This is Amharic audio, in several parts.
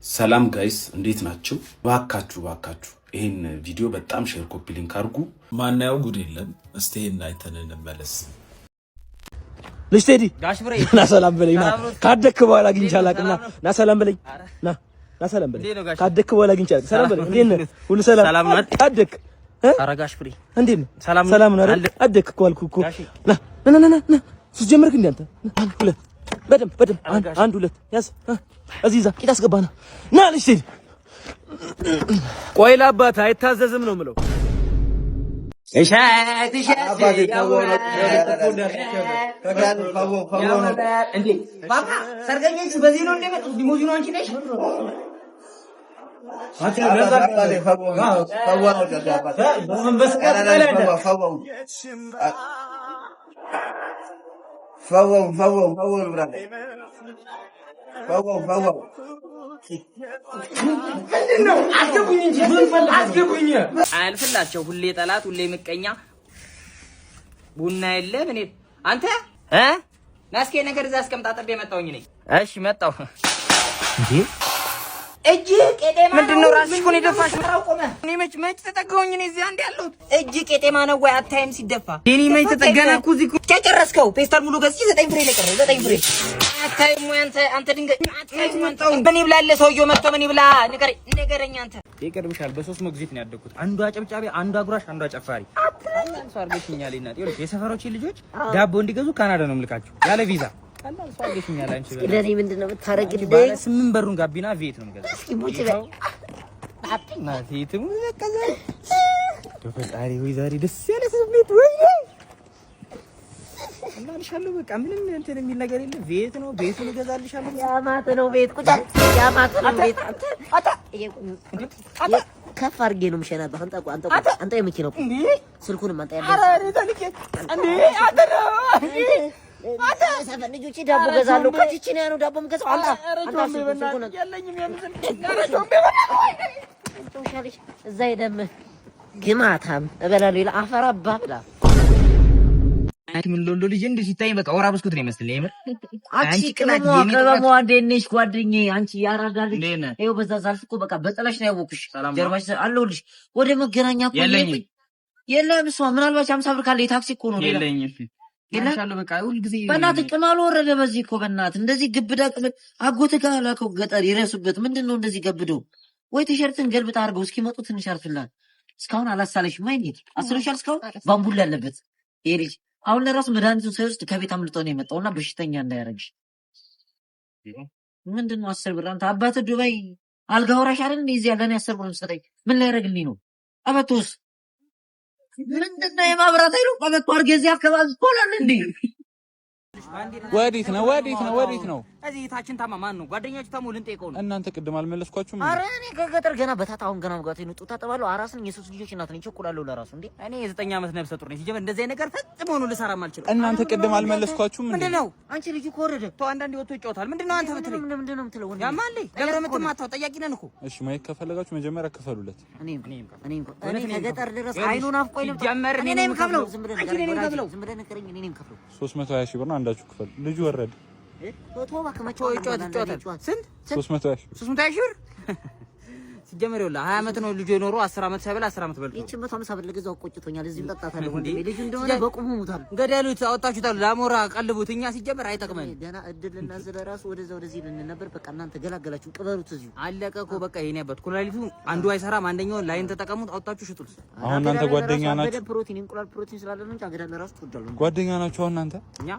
ሰላም ጋይስ እንዴት ናችሁ? ባካችሁ ይሄን ቪዲዮ በጣም ሼር ኮፒ ሊንክ አድርጉ። ማናየው ጉድ የለም። እስቲ ይሄን አይተን እንመለስ። ልጅ ቴዲ ና ሰላም በለኝ። ና ካደክ በኋላ አግኝቻለሁ አቅና ና ሰላም በለኝ። ና ሰላም በለኝ። ካደክ በኋላ አግኝቻለሁ ሰላም በለኝ። እንዴት ነህ? ሁሉ ሰላም ነው? ካደክ አረጋሽ ፍሬ እንዴት ነህ? ሰላም ነው አይደል? አደክ እኮ አልኩህ እኮ። ና ስትጀምርክ እንዴ አንተ አንድ ሁለት በደም አንድ ሁለት ያዝ እዚህ ዛ ቂጥ አስገባና ና ልጅ ቴዲ። ቆይ ለአባት አይታዘዝም ነው የምለው። እሺ አባቴ ታወራ እንዴ ባባ ሰርገኞች በዚህ ነው እንደመጡ ዲሞዚኖ አንቺ ነሽ አልፍላቸው ሁሌ ጠላት ሁሌ ምቀኛ ቡና የለ ምን አንተ ናስኬ ነገር እዛ አስቀምጣ ጠብ የመጣውኝ ነኝ። እሺ መጣው እንዴ እጅ ቄጤማ ምንድነው? ራስሽ ኮን ይደፋሽ ነው ቆመ። እኔ መች ተጠጋሁኝ? እኔ እዚህ አንድ ያለሁት እጅ ቄጤማ ነው ወይ አታይም ሲደፋ? እኔ መች ተጠጋና እኮ እዚህ ከጨረስከው ፔስታል ሙሉ ገዝቼ 9 ፍሬ ለቀረ 9 ፍሬ አታይም ወይ አንተ ድንገት አታይም አንተው በኔ ብላለ ሰውየው መጥቶ በኔ ብላ ንገረኝ አንተ ይቀርብሻል። በሶስት ሞግዚት ነው ያደኩት። አንዱ አጨብጫቢ፣ አንዱ አጉራሽ፣ አንዱ አጨፋሪ። አንተ አርገሽኛል እናት ይኸውልሽ፣ የሰፈሮቼ ልጆች ዳቦ እንዲገዙ ካናዳ ነው የምልካቸው ያለ ቪዛ። ቀላል ሰው አርገሽኛል አንቺ በለ ለኔ ምንድነው የምታረግልኝ? ባለ 8 በሩን ጋቢና ቤት ነው የምገዛው። እስኪ ሙጭ በል ናቲቱ ሙዘቀዘ ተፈጣሪ ወይ ዛሬ ደስ ያለ ስሜት ወይ እናልሻለሁ። በቃ ምንም እንትን የሚል ነገር የለም። ቤት ነው ቤቱን እገዛልሻለሁ። ያማተ ነው ቤት ቁጣ ያማተ ነው ቤት አንተ ከፍ አድርጌ ነው የምሸናብህ። አንተ የመኪናው ስልኩንም አንተ ያለው አረ ተልኬ እንዴ አንተ ሰፈር ልጆች ዳቦ ገዛለሁ። ከቺቺ ነው ያለው ዳቦ የምገዛው። አንተ ያለኝም ያንተን እዛ ሄደም ግማታም እበላለሁ ይላ አፈራባ ብላ አንቺ ምን ሎሎ ልጅ እንዴ ሲታይ በቃ ወራ ብስኩት ነው ይመስል የምር አንቺ ቅናት የሚቀበው አንዴንሽ ጓደኛዬ አንቺ ያራዳል ይኸው በዛ ዛልፍ እኮ በቃ በጠላሽ ነው ያወኩሽ። ጀርባሽ አለሁልሽ ወደ መገናኛ እኮ የለም እሷ ምናልባት 50 ብር ካለ የታክሲ እኮ ነው የለኝም ይላል በቃ ሁሉ ጊዜ በእናትህ ቅማል ወረደ። በዚህ እኮ በእናትህ እንደዚህ ግብዳ ቅም አጎት ጋር ላከው ገጠር ይረሱበት ምንድነው እንደዚህ ገብደው ወይ ቲሸርትን ገልብጣ አድርገው እስኪመጡ ትንሽ አርፍላል። እስካሁን አላሳለሽም አይኔት አስረሻል። እስካሁን ባምቡላ ያለበት ይሄ ልጅ አሁን ለራሱ መድኃኒቱን ሳይወስድ ከቤት አምልጦ ነው የመጣውና በሽተኛ እንዳያረግሽ። ምንድነው 10 ብር አንተ አባት ዱባይ አልጋ ወራሽ አይደል እንዴ? እዚህ ያለኔ 10 ብር ሰጠኝ ምን ላይ ያረግልኝ ነው? አባቶስ ምንድነው የማብራት አይሉ ቀበቶ አርገዚ አከባቢ ኮላን እንዴ? ወዴት ነው? እዚህ ታችን ታማ ማን ነው ጓደኛችሁ ታሙ ልንጠይቀው ነው። እናንተ ቅድም አልመለስኳችሁም? አረ እኔ ከገጠር ገና በታታውን ገና መጋቴ ነው ጡታ ተባለው አራስን የሶስት ልጆች እናት ነኝ። ቸኩላለሁ ለራሱ እንዴ እኔ የ9 ዓመት ነፍሰ ጡር ነኝ። ሲጀመር እንደዚህ አይነት ነገር ፈጽሞ ነው ልሰራ ማልችል። እናንተ ቅድም አልመለስኳችሁም? ምንድነው አንቺ ልጅ ኮረደ ተው አንዳንዴ ወጥቶ ይጫወታል። ምንድነው አንተ ምትለኝ? ምንድነው የምትለው? ያማል ለምን የምትማታው? ጠያቂ ነን እኮ። እሺ ማይክ ከፈለጋችሁ መጀመሪያ ክፈሉለት። እኔ ከገጠር ድረስ አይኑን አፍቆይ ነው ጀመር። እኔ ነኝ የምከፍለው። ዝም ብለህ ንገረኝ። እኔ ነኝ የምከፍለው። 320 ሺህ ብር ነው አንዳችሁ ክፈሉ። ልጁ ወረደ ቶባ ከመቸው ይጫወታል። ስንት 320 ሺህ ብር ሲጀመር ይኸውልህ 20 ዓመት ነው ልጁ የኖረው 10 ዓመት ሳይበላ 10 ዓመት በልቶ ይቺ 150 ብር ለገዛው ቆጭቶኛል። እዚህም ጠጣታለሁ ወንድሜ ልጁ እንደሆነ በቁሙ ሙታል። ገደሉት አወጣችሁታል። ላሞራ ቀልቡት። እኛ ሲጀመር አይጠቅመን ገና እድልና ስለራሱ ወደዚህ ልን ነበር። በቃ እናንተ ገላገላችሁ። ቅበሩት። እዚሁ አለቀ እኮ በቃ የኔ አባት ኩላሊቱ አንዱ አይሰራም። አንደኛውን ላይን ተጠቀሙት። አውጣችሁ ሽጡት። አሁን እናንተ ጓደኛ ናችሁ። ፕሮቲን እንቁላል ፕሮቲን ስላለ ነው እንጂ አገዳ ለራሱ ትወዳለሁ። ጓደኛ ናችሁ እናንተ እኛ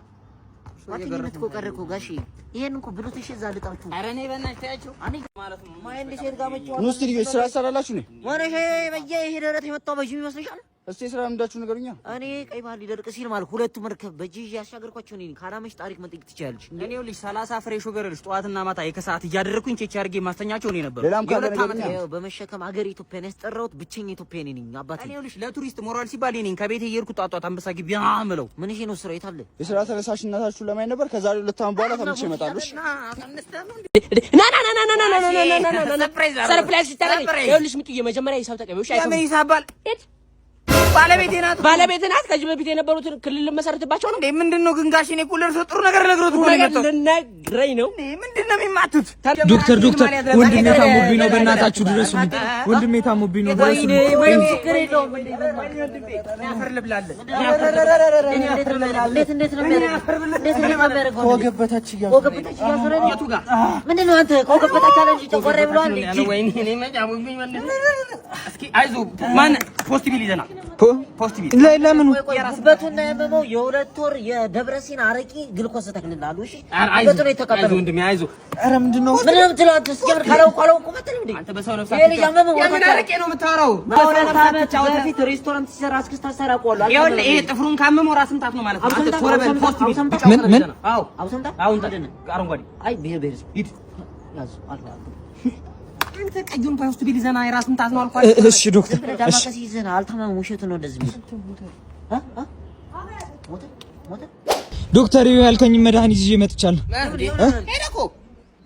ጓደኝነት እኮ ቀረ እኮ ጋሼ። ይሄን እኮ ብሉት እሺ። እዛ ልጣችሁ ኧረ እኔ በእናትህ ታያቸው እኔ ማለት ነው ማይንድ ሼር ጋር መጫወት ውስጥ ልጆች ስራ ሰራላችሁ ነው ወረሽ በየ ይሄ ደረት የመጣው በጅም ይመስልሻል? እስቲ ስራ እንዳችሁ ነገሩኛ። እኔ ቀይ ባህል ሊደርቅ ሲል ማለት ሁለቱ መርከብ በጂ ያሻገርኳቸው ነኝ። ካላመሽ ታሪክ መጠየቅ ትችያለሽ። እኔው ልጅ 30 ፍሬ ሹገር ልጅ ጠዋትና ማታ የከሰዓት እያደረኩኝ ቼክ አድርጌ ማስተኛቸው እኔ ነበር። ሌላም ካለ ነገሩኛ በመሸከም አገር ኢትዮጵያን ያስጠራሁት ብቸኛ ኢትዮጵያዊ ነኝ። አባቴ እኔው ልጅ ለቱሪስት ሞራል ሲባል እኔ ከቤቴ እየሄድኩ ጧጧት አንበሳ ግቢ አምለው ምን ይሄ ነው ስራ የታለ የስራ ተነሳሽነታችሁ ለማይ ነበር። ከዛሬ 2 ዓመት በኋላ ተመልሼ እመጣለሁ። ሰርፕራይዝ ይታረኝ። ይኸውልሽ ምጥዬ መጀመሪያ ሂሳብ ተቀበይሽ። ምን ሂሳብ ባል ባለቤቴ ናት። ከዚህ በፊት የነበሩትን ክልል መሰረትባቸው ነው። ምንድነው ግን ጋሽ? እኔ እኮ ለእርሶ ጥሩ ነገር ነግሮት እኮ ነው የመጣው። ልነግረኝ ነው። ምንድነው የሚማቱት? ዶክተር ወንድሜ ታሞብኝ ነው፣ በእናታችሁ ድረሱልኝ። ወንድሜ ታሞብኝ ነው፣ ድረሱልኝ። ችግር የለውም። እንዴት ነው የሚያደርገው? ከወገብ በታች ምንድን ነው አንተ? ከወገብ በታች አለ እንጂ ጨጓራ ብሏል። እስኪ አይዞህ። ማን ፖስት ቢል ይዘናል? ፖስት ቢል ለምን ጉበቱና ያመመው የ2 ወር የደብረ ሲና አረቂ ግልኮስ ተክልላሉ። እሺ ጉበቱ ነው የተቀበለው። አይዞህ ወንድሜ አይዞህ። ኧረ ምንድነው የምትለው አንተ? ሲጀምር ካላው ቁመት እንዴ አንተ በሰው ነፍስ ይሄ ልጅ አመመው። ምን አረቄ ነው የምታወራው? ከሁለት ዓመት በፊት ሬስቶራንት ሲሰራ እስክስታ ሰራ ቆሏል። ይኸውልህ ይሄ ጥፍሩን ካመመው ራስ ምታት ነው ማለት ነው። አንተ ቶረበል ፖስት ቢል ምን? አዎ አውሰምታ አሁን አረንጓዴ አይ ብሄር ሂድ ያዝ አልኩ። አንተ ቀዩን ፖስት ቢል ይዘና የራስ ምታት ነው አልኳት። እሺ ዶክተር፣ ዳማከሲ ይዘና አልተማም። ውሸት ነው እንደዚህ ሞተ ዶክተር ይኸው ያልከኝ መድኃኒት ይዤ መጥቻለሁ። ሄደኮ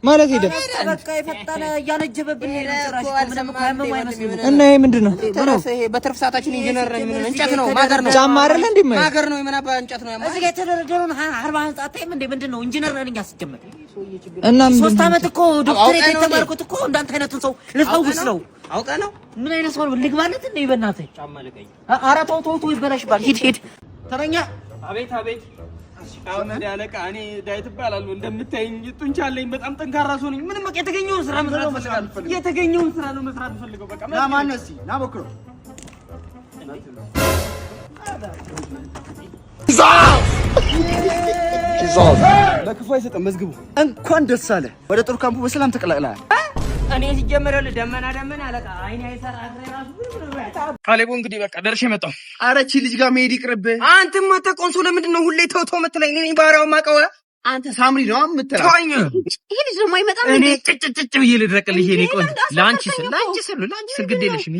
ማለት ሄደ በቃ የፈጠነ እያነጀበብን ነው ጭራሽ። ምንም ካመመው አይመስልም። እና ይሄ ምንድነው? ይሄ በትርፍ ሰዓታችን ኢንጂነር እንጨት ነው ማገር ነው ጫማ አይደለ እንዴ? ማገር ነው የምናባ እንጨት ነው ያማ። እዚህ ጋር የተደረደረውን 40 ጣጣይም እንዴ ምንድነው? ኢንጂነር ነኝ አስጀመረ እና 3 ዓመት እኮ ዶክተሬት የተማርኩት እኮ እንዳንተ አይነቱን ሰው ልፈውስ ነው። አውቀ ነው ምን አይነት ሰው ልግባለት እንዴ? በእናትህ ጫማ ልቀይ። ኧረ ተው ይበላሽባል። ሂድ ተረኛ። አቤት አሁን እንደ አለቃ እኔ ዳዊት እባላለሁ። እንደምታይኝ ጡንቻ አለኝ። በጣም ጠንካራ ሰው ነኝ። ምንም በቃ የተገኘውን ስራ መስራት ፈልጋለሁ። የተገኘውን ስራ ነው መስራት ፈልገው። በቃ ና ማን ነው? እስኪ ና ሞክሮ። ለክፉ አይሰጥም መዝግቡ። እንኳን ደስ አለ። ወደ ጦር ካምፑ በሰላም ተቀላቅለሃል። እኔ ሲጀመር ደመና አለቃ አይኔ አይሰራ ራሱ ካሌቡ እንግዲህ በቃ ደርሼ መጣሁ። አረቺ ልጅ ጋር መሄድ ይቅርብህ። አንተማ ተቆንሶ ለምንድን ነው ሁሌ ተውተው የምትለኝ? እኔ ባሪያው ማቀው አንተ ሳምሪ ነው የምትለው። ተወኝ። ይሄ ልጅ ደግሞ አይመጣም። እኔ ጭጭጭጭ ብዬ ልድረቅልሽ። እኔ ቆንጆ ለአንቺ ስል ግድ የለሽም።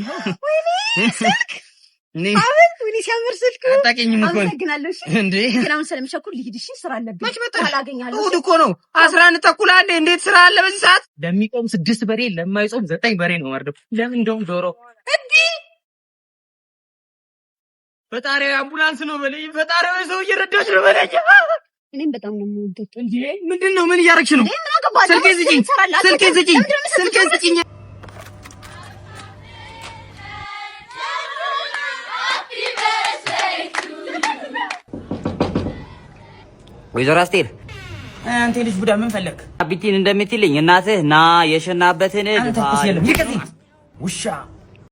ወይኔ ሲያምር ስልክ አታውቂኝም እኮ አመሰግናለሁ። እሺ እንዴ ግን ስለምቸኩል ልሂድ። እሺ ስራ አለብኝ። መች መጣ? አላገኛለሁ። እሑድ እኮ ነው 11 ተኩል አለ። እንዴት ስራ አለ በዚህ ሰዓት? ለሚቆም 6 በሬ ለማይጾም 9 በሬ ነው ማርደው። ለምን እንደውም ዶሮ እንዴ ፈጣሪ አምቡላንስ ነው በለኝ። ፈጣሪ ሰው እየረዳች ነው በለኝ። እኔም በጣም ነው የምወደው። እንዴ ምንድነው? ምን እያረግሽ ነው? ስልኬን ስጪኝ። ወይዘሮ አስቴር አንተ ልጅ ቡዳ ምን ፈለክ? አቢቲን እንደምትልኝ እናትህ ና የሸናበትን አንተ ኩስ የለም ይከዚ ውሻ